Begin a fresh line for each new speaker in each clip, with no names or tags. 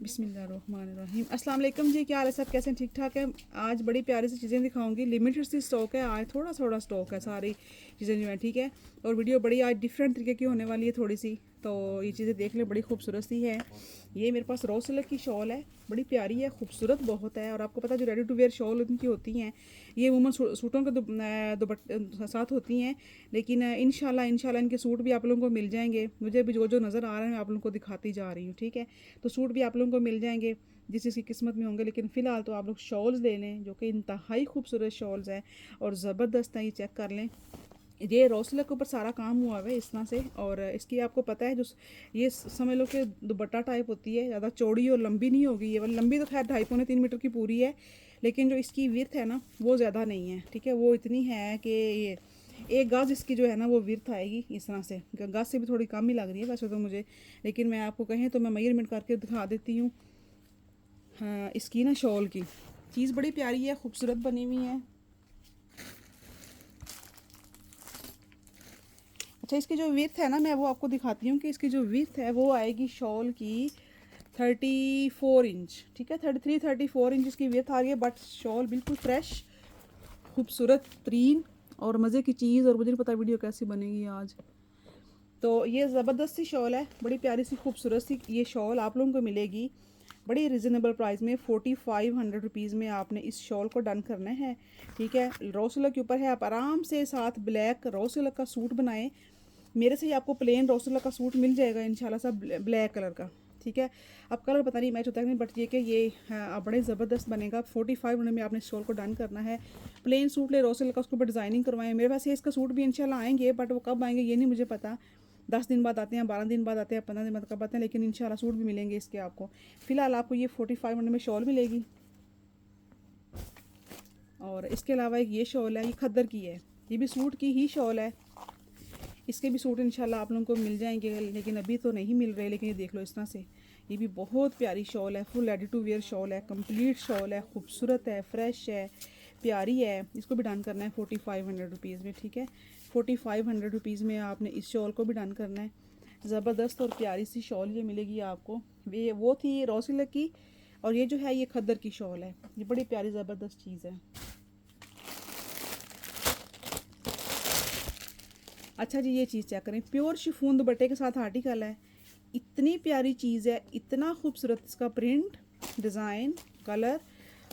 बिस्मिल्लाहिर्रहमानिर्रहीम। अस्सलाम वालेकुम जी, क्या हाल है सब, कैसे हैं? ठीक ठाक है। आज बड़ी प्यारी सी चीज़ें दिखाऊंगी। लिमिटेड सी स्टॉक है, आज थोड़ा थोड़ा स्टॉक है, सारी चीज़ें जो है ठीक है। और वीडियो बड़ी आज डिफरेंट तरीके की होने वाली है थोड़ी सी, तो ये चीज़ें देख लें, बड़ी खूबसूरत सी है। ये मेरे पास रॉ सिल्क की शॉल है, बड़ी प्यारी है, खूबसूरत बहुत है। और आपको पता है जो रेडी टू वेयर शॉल उनकी होती हैं, ये वुमन सूटों के दुपट्टे साथ होती हैं। लेकिन इंशाल्लाह इनके सूट भी आप लोगों को मिल जाएंगे। मुझे भी जो जो नज़र आ रहे हैं मैं आप लोगों को दिखाती जा रही हूँ, ठीक है। तो सूट भी आप लोगों को मिल जाएंगे जिस जिसकी किस्मत में होंगे। लेकिन फ़िलहाल तो आप लोग शॉल्स ले लें, जो कि इंतहाई खूबसूरत शॉल्स हैं और ज़बरदस्त हैं। ये चेक कर लें, ये रॉ सिल्क के ऊपर सारा काम हुआ है इस तरह से। और इसकी आपको पता है जो ये समझ लो कि दुपट्टा टाइप होती है, ज़्यादा चौड़ी और लंबी नहीं होगी। ये वाली लंबी तो खैर 2.5-3 मीटर की पूरी है, लेकिन जो इसकी विर्थ है ना वो ज़्यादा नहीं है, ठीक है। वो इतनी है कि ये एक गज इसकी जो है ना वो विर्थ आएगी इस तरह से। गज से भी थोड़ी कम ही लग रही है वैसे तो मुझे, लेकिन मैं आपको कहें तो मैं मेजरमेंट करके दिखा देती हूँ। हाँ, इसकी ना शॉल की चीज़ बड़ी प्यारी है, खूबसूरत बनी हुई है। अच्छा, इसकी जो विड्थ है ना मैं वो आपको दिखाती हूँ कि इसकी जो विड्थ है वो आएगी शॉल की 34 इंच, ठीक है। 34 इंच इसकी विड्थ आ रही है। बट शॉल बिल्कुल फ्रेश, खूबसूरत तरीन और मज़े की चीज़। और मुझे नहीं पता वीडियो कैसी बनेगी आज। तो ये ज़बरदस्त सी शॉल है, बड़ी प्यारी सी खूबसूरत सी ये शॉल आप लोगों को मिलेगी बड़ी रिजनेबल प्राइस में। 4500 रुपीज़ में आपने इस शॉल को डन करना है, ठीक है। रॉ सिल्क के ऊपर है, आप आराम से साथ ब्लैक रॉ सिल्क का सूट बनाएं। मेरे से ही आपको प्लेन रॉ सिल्क का सूट मिल जाएगा इंशाल्लाह सा, ब्लैक कलर का, ठीक है। अब कलर पता नहीं मैच होता है नहीं, बट ये कि ये हाँ, बड़े ज़बरदस्त बनेगा। 4500 में आपने शॉल को डन करना है। प्लेन सूट ले रॉ सिल्क का, उसके ऊपर डिज़ाइनिंग करवाएं। मेरे पास ये इसका सूट भी इंशाल्लाह आएंगे, बट वो कब आएंगे ये नहीं मुझे पता। 10 दिन बाद आते हैं, 12 दिन बाद आते हैं, 15 दिन बाद कब आते हैं, लेकिन इंशाल्लाह सूट भी मिलेंगे इसके आपको। फ़िलहाल आपको ये 4500 में शॉल मिलेगी। और इसके अलावा एक ये शॉल है, ये खद्दर की है, ये भी सूट की ही शॉल है। इसके भी सूट इंशाल्लाह आप लोगों को मिल जाएंगे, लेकिन अभी तो नहीं मिल रहे। लेकिन ये देख लो इस तरह से, ये भी बहुत प्यारी शॉल है, full ready to wear shawl है, कंप्लीट शॉल है, खूबसूरत है, फ्रेश है, प्यारी है। इसको भी डन करना है 4500 रुपीज़ में, ठीक है। 4500 रुपीज़ में आपने इस शॉल को भी डन करना है। ज़बरदस्त और प्यारी सी शॉल ये मिलेगी आपको। ये वो थी रॉ सिल्क की, और ये जो है ये खद्दर की शॉल है। ये बड़ी प्यारी ज़बरदस्त चीज़ है। अच्छा जी, ये चीज़ चेक करें, प्योर शिफॉन दुपट्टे के साथ आर्टिकल है। इतनी प्यारी चीज़ है, इतना खूबसूरत इसका प्रिंट, डिज़ाइन, कलर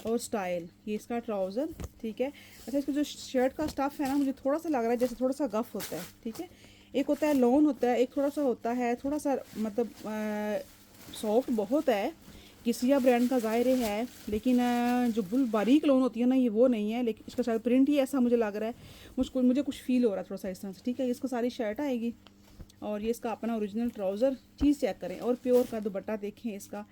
और स्टाइल। ये इसका ट्राउज़र, ठीक है। अच्छा, इसका जो शर्ट का स्टफ़ है ना मुझे थोड़ा सा लग रहा है जैसे थोड़ा सा गफ़ होता है, ठीक है। एक होता है लॉन होता है, एक थोड़ा सा होता है थोड़ा सा मतलब सॉफ्ट बहुत है। किसिया ब्रांड का ज़ाहिर है, लेकिन जो बुल बारीक लोन होती है ना ये वो नहीं है। लेकिन इसका शायद प्रिंट ही ऐसा मुझे लग रहा है, मुझे कुछ फील हो रहा है थोड़ा सा इस तरह से, ठीक है। इसको सारी शर्ट आएगी और ये इसका अपना ओरिजिनल ट्राउज़र। चीज़ चेक करें, और प्योर का दुपट्टा देखें इसका,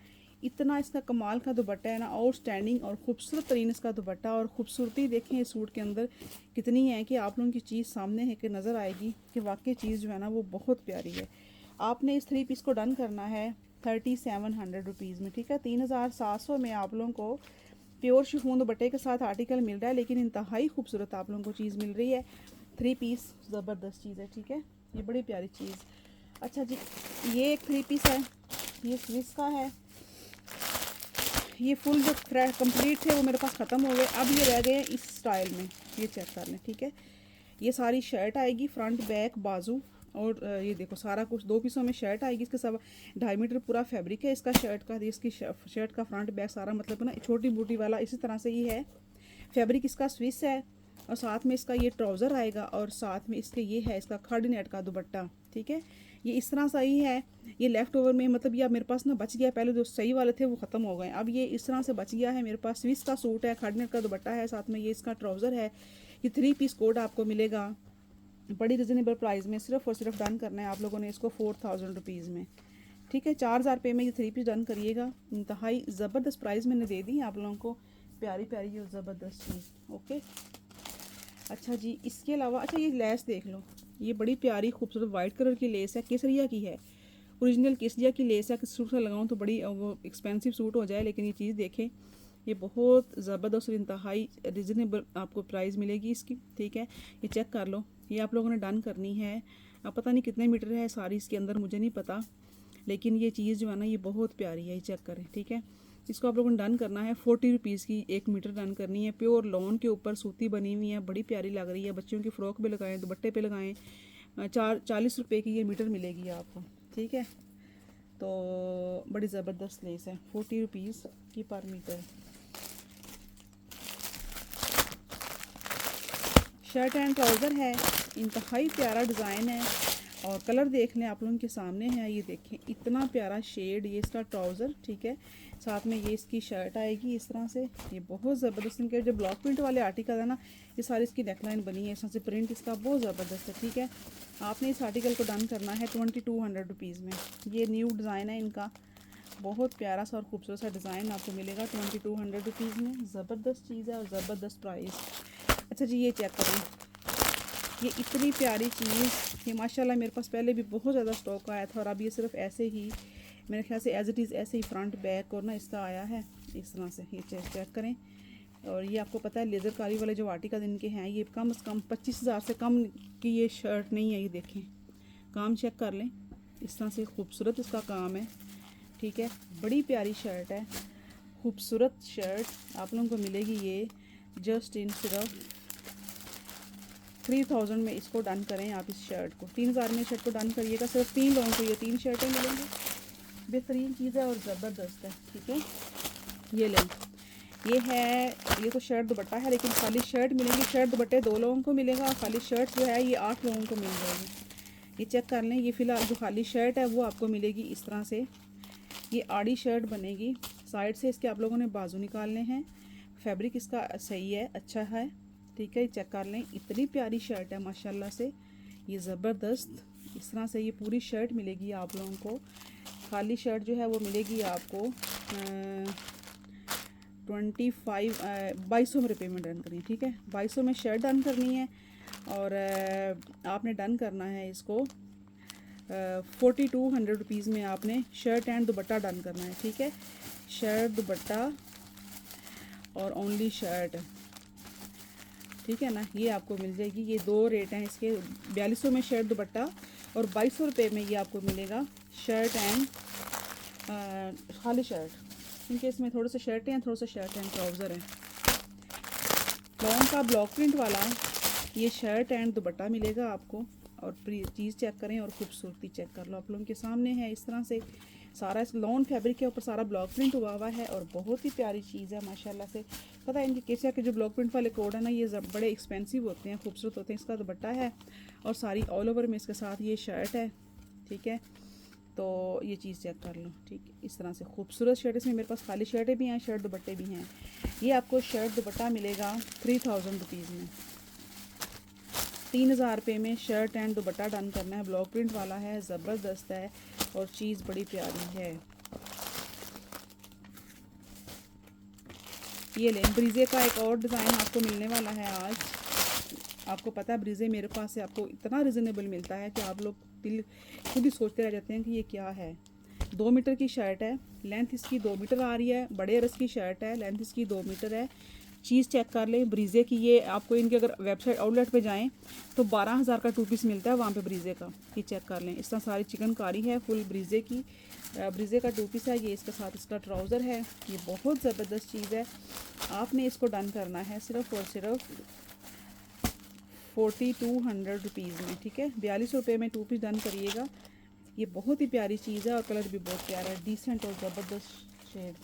इतना इसका कमाल का दुपट्टा है ना, आउटस्टैंडिंग और ख़ूबसूरत तरीन इसका दुपट्टा। और ख़ूबसूरती देखें इस सूट के अंदर कितनी है कि आप लोगों की चीज़ सामने है कि नज़र आएगी कि वाकई चीज़ जो है ना वो बहुत प्यारी है। आपने इस 3 पीस को डन करना है 3700 रुपीज़ में, ठीक है। 3700 में आप लोगों को प्योर शिफॉन दुपट्टे के साथ आर्टिकल मिल रहा है, लेकिन इंतहाई खूबसूरत आप लोगों को चीज़ मिल रही है। 3 पीस ज़बरदस्त चीज़ है, ठीक है। ये बड़ी प्यारी चीज़। अच्छा जी, ये एक 3 पीस है, ये स्विस का है। ये फुल जो कंप्लीट थे वो मेरे पास ख़त्म हो गए, अब ये रह गए हैं इस स्टाइल में। ये चेक कर लें, ठीक है। ये सारी शर्ट आएगी, फ्रंट बैक बाजू। और ये देखो सारा कुछ 2 पीसों में शर्ट आएगी। इसके सब 2.5 मीटर पूरा फैब्रिक है इसका शर्ट का। इसकी शर्ट का फ्रंट बैक सारा मतलब ना छोटी बूटी वाला इसी तरह से ही है। फैब्रिक इसका स्विस है, और साथ में इसका ये ट्राउज़र आएगा, और साथ में इसके ये है इसका खड़ी नेट का दुपट्टा, ठीक है। ये इस तरह सही है। ये लेफ़्ट ओवर में मतलब ये मेरे पास ना बच गया, पहले जो सही वाले थे वो ख़त्म हो गए, अब ये इस तरह से बच गया है मेरे पास। स्विस का सूट है, खड़ी नेट का दुपट्टा है, साथ में ये इसका ट्राउज़र है। ये 3 पीस कोड आपको मिलेगा बड़ी रिजनेबल प्राइस में। सिर्फ और सिर्फ डन करना है आप लोगों ने इसको 4000 रुपीज़ में, ठीक है। 4000 रुपये में ये 3 पीस डन करिएगा। इंतहाई ज़बरदस्त प्राइस मैंने दे दी आप लोगों को, प्यारी प्यारी और ज़बरदस्त चीज़, ओके। अच्छा जी, इसके अलावा अच्छा ये लेस देख लो, ये बड़ी प्यारी खूबसूरत वाइट कलर की लेस है, केसरिया की है, ओरिजिनल केसरिया की लेस है। किस सूट से लगाऊँ तो बड़ी वो एक्सपेंसिव सूट हो जाए, लेकिन ये चीज़ देखें, ये बहुत ज़बरदस्त और इंतहाई रिजनेबल आपको प्राइस मिलेगी इसकी, ठीक है। ये चेक कर लो, ये आप लोगों ने डन करनी है। अब पता नहीं कितने मीटर है सारी इसके अंदर, मुझे नहीं पता, लेकिन ये चीज़ जो है ना ये बहुत प्यारी है, ये चेक करें। ठीक है, इसको आप लोगों ने डन करना है 40 रुपीज़ की 1 मीटर डन करनी है। प्योर लॉन के ऊपर सूती बनी हुई है, बड़ी प्यारी लग रही है। बच्चों की फ़्रॉक पे लगाएं, दुपट्टे पे लगाएं। 40 रुपये की ये मीटर मिलेगी आपको। ठीक है, तो बड़ी ज़बरदस्त लेस है, 40 रुपीज़ की पर मीटर। शर्ट एंड ट्राउज़र है, इंतहाई प्यारा डिज़ाइन है और कलर देख लें आप लोगों के सामने है। ये देखें इतना प्यारा शेड, ये इसका ट्राउज़र। ठीक है, साथ में ये इसकी शर्ट आएगी इस तरह से। ये बहुत ज़बरदस्त, इनके जो ब्लॉक प्रिंट वाले आर्टिकल है ना, ये सारी इसकी नेकलाइन बनी है इस तरह से, प्रिंट इसका बहुत ज़बरदस्त है। ठीक है, आपने इस आर्टिकल को डन करना है 2200 रुपीज़ में। ये न्यू डिज़ाइन है इनका, बहुत प्यारा सा और खूबसूरत सा डिज़ाइन आपको मिलेगा 2200 रुपीज़ में। ज़बरदस्त चीज़ है और ज़बरदस्त प्राइस। अच्छा जी, ये चेक करें, ये इतनी प्यारी चीज़, ये माशाल्लाह मेरे पास पहले भी बहुत ज़्यादा स्टॉक आया था और अब ये सिर्फ ऐसे ही मेरे ख्याल से एज इट इज़ ऐसे ही फ्रंट बैक और ना इसका आया है इस तरह से। ये चेक करें, और ये आपको पता है लेज़र कारी वाले जो आर्टिकल इनके हैं ये कम से कम 25,000 से कम की ये शर्ट नहीं है। ये देखें, काम चेक कर लें, इस तरह से खूबसूरत इसका काम है। ठीक है, बड़ी प्यारी शर्ट है, खूबसूरत शर्ट आप लोगों को मिलेगी ये जस्ट इन सिर्फ 3000 में। इसको डन करें आप इस शर्ट को, 3000 में शर्ट को डन करिएगा। सिर्फ 3 लोगों को ये 3 शर्टें मिलेंगी। बेहतरीन चीज़ है और ज़बरदस्त है। ठीक है, ये लें, ये है, ये तो शर्ट दुपट्टा है लेकिन खाली शर्ट मिलेंगी। शर्ट दुपट्टे 2 लोगों को मिलेगा और खाली शर्ट जो है ये 8 लोगों को मिल जाएगी। ये चेक कर लें, ये फ़िलहाल जो खाली शर्ट है वो आपको मिलेगी इस तरह से। ये आड़ी शर्ट बनेगी, साइड से इसके आप लोगों ने बाजू निकालने हैं। फैब्रिक इसका सही है, अच्छा है। ठीक है, चेक कर लें, इतनी प्यारी शर्ट है माशाल्लाह से, ये ज़बरदस्त। इस तरह से ये पूरी शर्ट मिलेगी आप लोगों को। खाली शर्ट जो है वो मिलेगी आपको 2200 रुपये में डन करनी है। ठीक है, 2200 में शर्ट डन करनी है और आपने डन करना है इसको 4200 रुपीज़ में आपने शर्ट एंड दुपट्टा डन करना है। ठीक है, शर्ट दुपट्टा और ओनली शर्ट। ठीक है ना, ये आपको मिल जाएगी। ये 2 रेट हैं इसके, 4200 में शर्ट दुपट्टा और 2200 रुपये में ये आपको मिलेगा शर्ट एंड खाली शर्ट। इनके इसमें थोड़े से शर्टें हैं, थोड़ा सा शर्ट एंड ट्राउज़र हैं। लॉन्ग का ब्लॉक प्रिंट वाला ये शर्ट एंड दुपट्टा मिलेगा आपको। और चीज़ चेक करें और खूबसूरती चेक कर लो, आप लोगों के सामने है इस तरह से। सारा इस लॉन फैब्रिक के ऊपर सारा ब्लॉक प्रिंट हुआ हुआ है और बहुत ही प्यारी चीज़ है माशाल्लाह से। पता है इनके केसिया के जो ब्लॉक प्रिंट वाले कोड है ना, ये बड़े एक्सपेंसिव होते हैं, खूबसूरत होते हैं। इसका दुपट्टा है और सारी ऑल ओवर में इसके साथ ये शर्ट है। ठीक है, तो ये चीज़ चेक कर लो। ठीक है, इस तरह से खूबसूरत शर्ट, इसमें मेरे पास खाली शर्टें भी हैं, शर्ट दुपट्टे भी हैं। ये आपको शर्ट दुपट्टा मिलेगा 3000 रुपीज़ में। 3000 रुपये में शर्ट एंड दुपट्टा डन करना है। ब्लॉक प्रिंट वाला है, ज़बरदस्त है और चीज़ बड़ी प्यारी है। ये लें, ब्रीजे का एक और डिज़ाइन आपको मिलने वाला है आज। आपको पता है ब्रीजे मेरे पास से आपको इतना रिजनेबल मिलता है कि आप लोग दिल खुद ही सोचते रह जाते हैं कि ये क्या है। 2 मीटर की शर्ट है, लेंथ इसकी 2 मीटर आ रही है। बड़े अरस की शर्ट है, लेंथ इसकी 2 मीटर है। चीज़ चेक कर लें ब्रीजे की। ये आपको इनके अगर वेबसाइट आउटलेट पे जाएं तो 12000 का 2 पीस मिलता है वहाँ पे ब्रीजे का। ये चेक कर लें, इस तरह सारी चिकनकारी है, फुल ब्रीजे की। ब्रीजे का 2 पीस है ये, इसके साथ इसका ट्राउज़र है। ये बहुत ज़बरदस्त चीज़ है। आपने इसको डन करना है सिर्फ और सिर्फ 4200 रुपीज़ में। ठीक है, 4200 रुपये में 2 पीस डन करिएगा। ये बहुत ही प्यारी चीज़ है और कलर भी बहुत प्यारा है, डिसेंट और ज़बरदस्त शेड।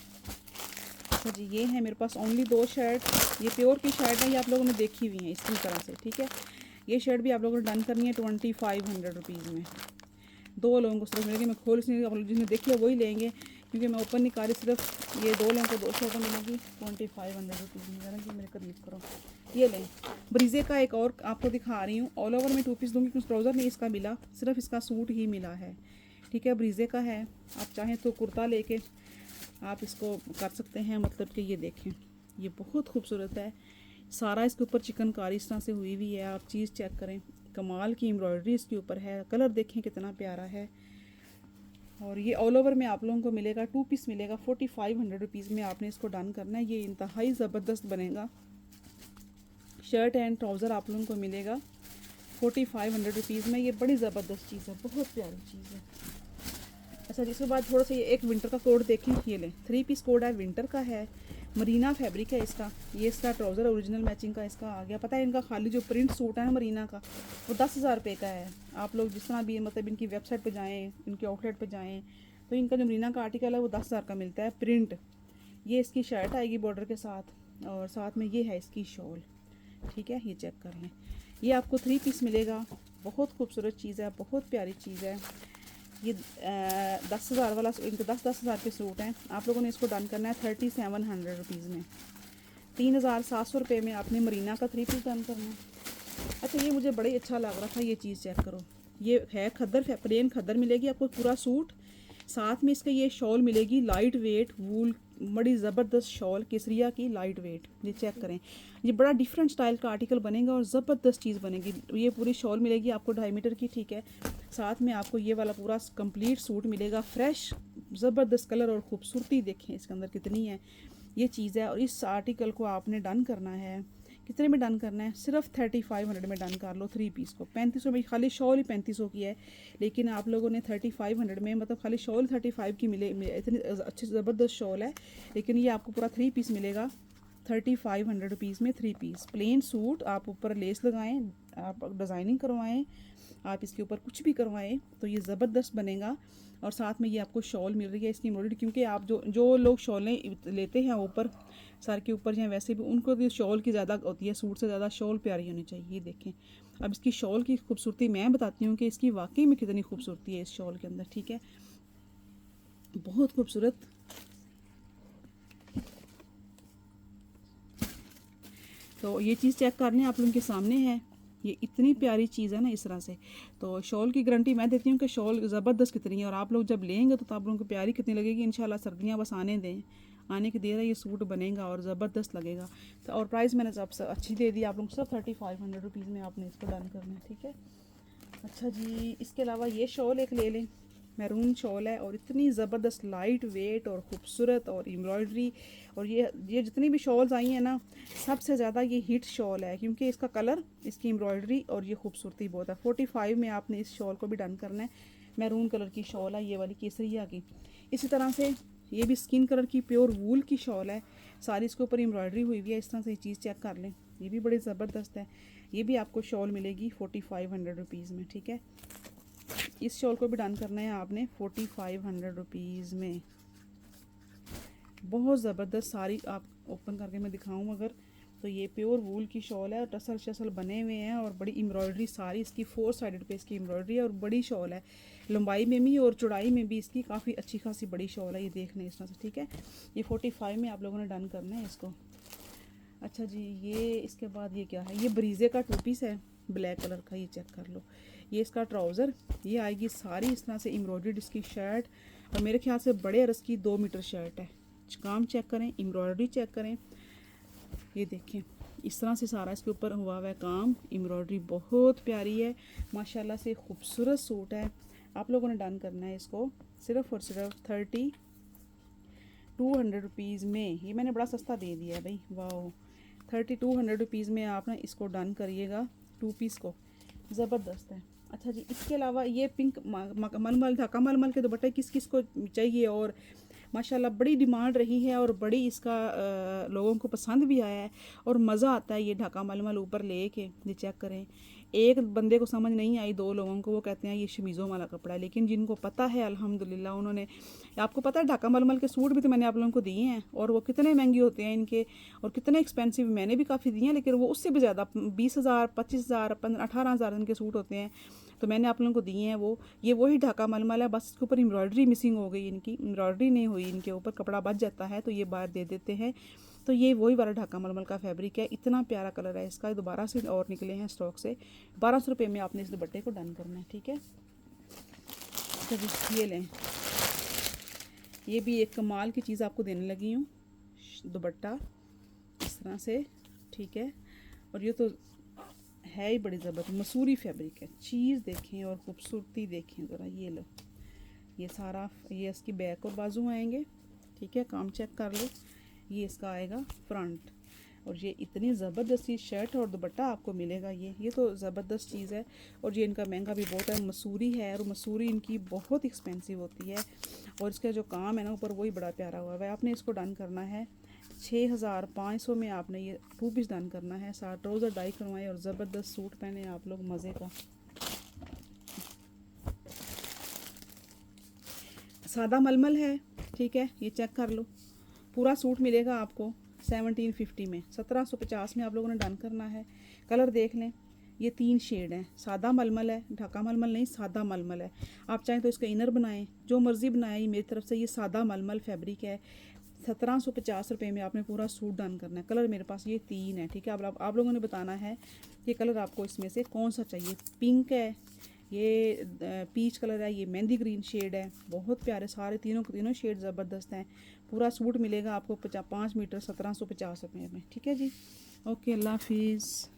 अच्छा जी, ये है मेरे पास ओनली 2 शर्ट। ये प्योर की शर्ट है, ये आप लोगों ने देखी हुई हैं इसी तरह से। ठीक है, ये शर्ट भी आप लोगों ने डन करनी है 2500 रुपीज़ में। 2 लोगों को सिर्फ मिलेगी। मैं खोल इसलिए जिसने देखी है वही लेंगे क्योंकि मैं ओपन नहीं कर रही। सिर्फ ये 2 लोगों को 2 शर्टें मिलेगी 2500 रुपीज़ में। ज़रा कि मेरे करीब करो, ये लें। ब्रीजे का एक और आपको दिखा रही हूँ, ऑल ओवर में 2 पीस दूँगी क्योंकि ट्राउज़र नहीं इसका मिला, सिर्फ इसका सूट ही मिला है। ठीक है, ब्रीजे का है। आप चाहें तो कुर्ता लेके आप इसको कर सकते हैं। मतलब कि ये देखें, ये बहुत खूबसूरत है। सारा इसके ऊपर चिकनकारी इस तरह से हुई हुई है। आप चीज़ चेक करें, कमाल की एम्ब्रॉयडरी इसके ऊपर है। कलर देखें कितना प्यारा है। और ये ऑल ओवर में आप लोगों को मिलेगा 2 पीस मिलेगा 4500 रुपीज़ में। आपने इसको डन करना है। ये इंतहाई ज़बरदस्त बनेगा। शर्ट एंड ट्राउज़र आप लोगों को मिलेगा 4500 रुपीज़ में। ये बड़ी ज़बरदस्त चीज़ है, बहुत प्यारी चीज़ है। अच्छा जी, इसके बाद थोड़ा सा ये एक विंटर का कोट देखें, ये लें 3 पीस कोट है, विंटर का है, मरीना फैब्रिक है इसका। ये इसका ट्राउज़र ओरिजिनल मैचिंग का इसका आ गया। पता है इनका खाली जो प्रिंट सूट है ना मरीना का, वो 10,000 रुपये का है। आप लोग जिस तरह भी मतलब इनकी वेबसाइट पे जाएं, इनके आउटलेट पे जाएं, तो इनका जो मरीना का आर्टिकल है वो 10,000 का मिलता है प्रिंट। ये इसकी शर्ट आएगी बॉर्डर के साथ, और साथ में ये है इसकी शॉल। ठीक है, ये चेक कर लें। ये आपको 3 पीस मिलेगा। बहुत खूबसूरत चीज़ है, बहुत प्यारी चीज़ है। ये 10,000 वाला, इनके 10,000 के सूट हैं। आप लोगों ने इसको डन करना है 3700 रुपीज़ में। 3,700 रुपये में आपने मरीना का 3 पीस डन करना है। अच्छा, ये मुझे बड़ी अच्छा लग रहा था, ये चीज़ चेक करो। ये है खद्दर, प्लेन खद्दर मिलेगी आपको पूरा सूट। साथ में इसका ये शॉल मिलेगी लाइट वेट वूल, बड़ी ज़बरदस्त शॉल केसरिया की लाइट वेट। ये चेक करें, ये बड़ा डिफरेंट स्टाइल का आर्टिकल बनेगा और ज़बरदस्त चीज़ बनेगी। ये पूरी शॉल मिलेगी आपको 2.5 मीटर की। ठीक है, साथ में आपको ये वाला पूरा कंप्लीट सूट मिलेगा फ्रेश, ज़बरदस्त कलर और ख़ूबसूरती देखें इसके अंदर कितनी है। ये चीज़ है, और इस आर्टिकल को आपने डन करना है कितने में डन करना है, सिर्फ 3500 में डन कर लो 3 पीस को। 3500 में खाली शॉल ही 3500 की है, लेकिन आप लोगों ने 3500 में, मतलब खाली शॉल 35 की मिले, इतनी अच्छी ज़बरदस्त शॉल है, लेकिन ये आपको पूरा 3 पीस मिलेगा 3500 रुपीज़ में। 3 पीस प्लेन सूट, आप ऊपर लेस लगाएं, आप डिज़ाइनिंग करवाएं, आप इसके ऊपर कुछ भी करवाएं तो ये ज़बरदस्त बनेगा। और साथ में ये आपको शॉल मिल रही है इसकी एम्ब्रॉयडरी, क्योंकि आप जो लोग शॉलें लेते हैं ऊपर सर के ऊपर या वैसे भी, उनको तो शॉल की ज़्यादा होती है, सूट से ज़्यादा शॉल प्यारी होनी चाहिए। ये देखें, अब इसकी शॉल की खूबसूरती मैं बताती हूँ कि इसकी वाकई में कितनी खूबसूरती है इस शॉल के अंदर। ठीक है, बहुत खूबसूरत। तो ये चीज़ चेक कर लें, आप लोगों के सामने है। ये इतनी प्यारी चीज़ है ना इस तरह से। तो शॉल की गारंटी मैं देती हूँ कि शॉल ज़बरदस्त कितनी है, और आप लोग जब लेंगे तो आप लोगों को प्यारी कितनी लगेगी। इंशाल्लाह सर्दियाँ बस आने दें, आने की देर है, ये सूट बनेगा और ज़बरदस्त लगेगा। तो और प्राइस मैंने सब अच्छी दे दी आप लोग, सिर्फ 3500 रुपीज़ में आपने इसको डन करना है। ठीक है, अच्छा जी, इसके अलावा ये शॉल एक ले लें, मैरून शॉल है और इतनी ज़बरदस्त लाइट वेट और ख़ूबसूरत और एम्ब्रॉयडरी। और ये जितनी भी शॉल्स आई हैं ना, सबसे ज़्यादा ये हिट शॉल है, क्योंकि इसका कलर, इसकी एम्ब्रॉयडरी और ये खूबसूरती बहुत है। 45 में आपने इस शॉल को भी डन करना है। मैरून कलर की शॉल है ये वाली केसरिया की। इसी तरह से ये भी स्किन कलर की प्योर वूल की शॉल है, सारी इसके ऊपर एम्ब्रॉयडरी हुई हुई है। इस तरह से ये चीज़ चेक कर लें, ये भी बड़ी ज़बरदस्त है। ये भी आपको शॉल मिलेगी 4500 रुपीज़ में। ठीक है, इस शॉल को भी डन करना है आपने 4500 रुपीज़ में। बहुत ज़बरदस्त साड़ी, आप ओपन करके मैं दिखाऊं अगर, तो ये प्योर वूल की शॉल है और टसल शसल बने हुए हैं और बड़ी एम्ब्रॉयडरी सारी इसकी 4 साइडेड पे इसकी एम्ब्रॉयडरी है, और बड़ी शॉल है, लंबाई में भी और चौड़ाई में भी इसकी काफ़ी अच्छी खासी बड़ी शॉल है। ये देखने इस तरह से। ठीक है, ये 45 में आप लोगों ने डन करना है इसको। अच्छा जी, ये इसके बाद ये क्या है, ये ब्रीजे का 2 पीस है ब्लैक कलर का। ये चेक कर लो, ये इसका ट्राउज़र, ये आएगी सारी इस तरह से एम्ब्रॉयडर्ड इसकी शर्ट, और मेरे ख्याल से बड़े अरस की 2 मीटर शर्ट है। काम चेक करें, एम्ब्रॉयडरी चेक करें, ये देखें इस तरह से सारा इसके ऊपर हुआ हुआ है काम। एम्ब्रॉयडरी बहुत प्यारी है, माशाल्लाह से खूबसूरत सूट है। आप लोगों ने डन करना है इसको सिर्फ और सिर्फ 3200 रुपीज़ में। ये मैंने बड़ा सस्ता दे दिया है भाई, वाह। 3200 रुपीज़ में आप ना इसको डन करिएगा 2 पीस को, ज़बरदस्त है। अच्छा जी, इसके अलावा ये पिंक मलमल, ढाका मलमल के दुपट्टे किस किस को चाहिए, और माशाल्लाह बड़ी डिमांड रही है और बड़ी इसका लोगों को पसंद भी आया है और मज़ा आता है ये ढाका मलमल ऊपर ले के। ये चेक करें, एक बंदे को समझ नहीं आई, 2 लोगों को, वो कहते हैं ये शमीज़ों वाला कपड़ा है, लेकिन जिनको पता है अल्हम्दुलिल्लाह उन्होंने, आपको पता है ढाका मलमल के सूट भी तो मैंने आप लोगों को दिए हैं, और वो कितने महंगे होते हैं इनके, और कितने एक्सपेंसिव, मैंने भी काफ़ी दिए हैं, लेकिन वो उससे भी ज़्यादा 20,000 25,000 18,000 इनके सूट होते हैं, तो मैंने आप लोगों को दिए हैं वो। ये वही ढाका मलमल है, बस इसके ऊपर एम्ब्रॉयडरी मिसिंग हो गई, इनकी एम्ब्रॉयडरी नहीं हुई, इनके ऊपर कपड़ा बच जाता है तो ये बाहर दे देते हैं। तो ये वही वाला ढाका मलमल का फैब्रिक है, इतना प्यारा कलर है इसका, दोबारा से और निकले हैं स्टॉक से। 1200 रुपये में आपने इस दुपट्टे को डन करना है। ठीक है, चलिए ये लें, ये भी एक कमाल की चीज़ आपको देने लगी हूँ, दुपट्टा इस तरह से। ठीक है, और ये तो है ही बड़ी ज़बरदस्त मसूरी फैब्रिक है। चीज़ देखें और खूबसूरती देखें ज़रा, ये लो, ये सारा, ये इसकी बैक और बाजू आएंगे। ठीक है, काम चेक कर लो, ये इसका आएगा फ्रंट, और ये इतनी ज़बरदस्ती शर्ट और दुपट्टा आपको मिलेगा। ये तो ज़बरदस्त चीज़ है। और ये इनका महंगा भी बहुत है, मसूरी है, और मसूरी इनकी बहुत एक्सपेंसिव होती है। और इसका जो काम है ना ऊपर, वही बड़ा प्यारा हुआ है। आपने इसको डन करना है 6500 में। आपने ये 2 पीस डन करना है, साथ ट्राउज़र डाई करवाएं और ज़बरदस्त सूट पहने आप लोग मज़े का। सादा मलमल है, ठीक है, ये चेक कर लो। पूरा सूट मिलेगा आपको 1750 में, 1750 में आप लोगों ने डन करना है। कलर देख लें, ये 3 शेड हैं। सादा मलमल है, ढका मलमल नहीं, सादा मलमल है। आप चाहें तो इसका इनर बनाएं, जो मर्ज़ी बनाएं। मेरी तरफ से ये सादा मलमल फैब्रिक है। 1750 रुपये में आपने पूरा सूट डन करना है। कलर मेरे पास ये 3 है, ठीक है। अब आप लोगों ने बताना है कि कलर आपको इसमें से कौन सा चाहिए। पिंक है, ये पीच कलर है, ये मेहंदी ग्रीन शेड है। बहुत प्यारे सारे तीनों शेड ज़बरदस्त हैं। पूरा सूट मिलेगा आपको 5 मीटर 1750 रुपये में, ठीक है जी। ओके, अल्लाह हाफिज़।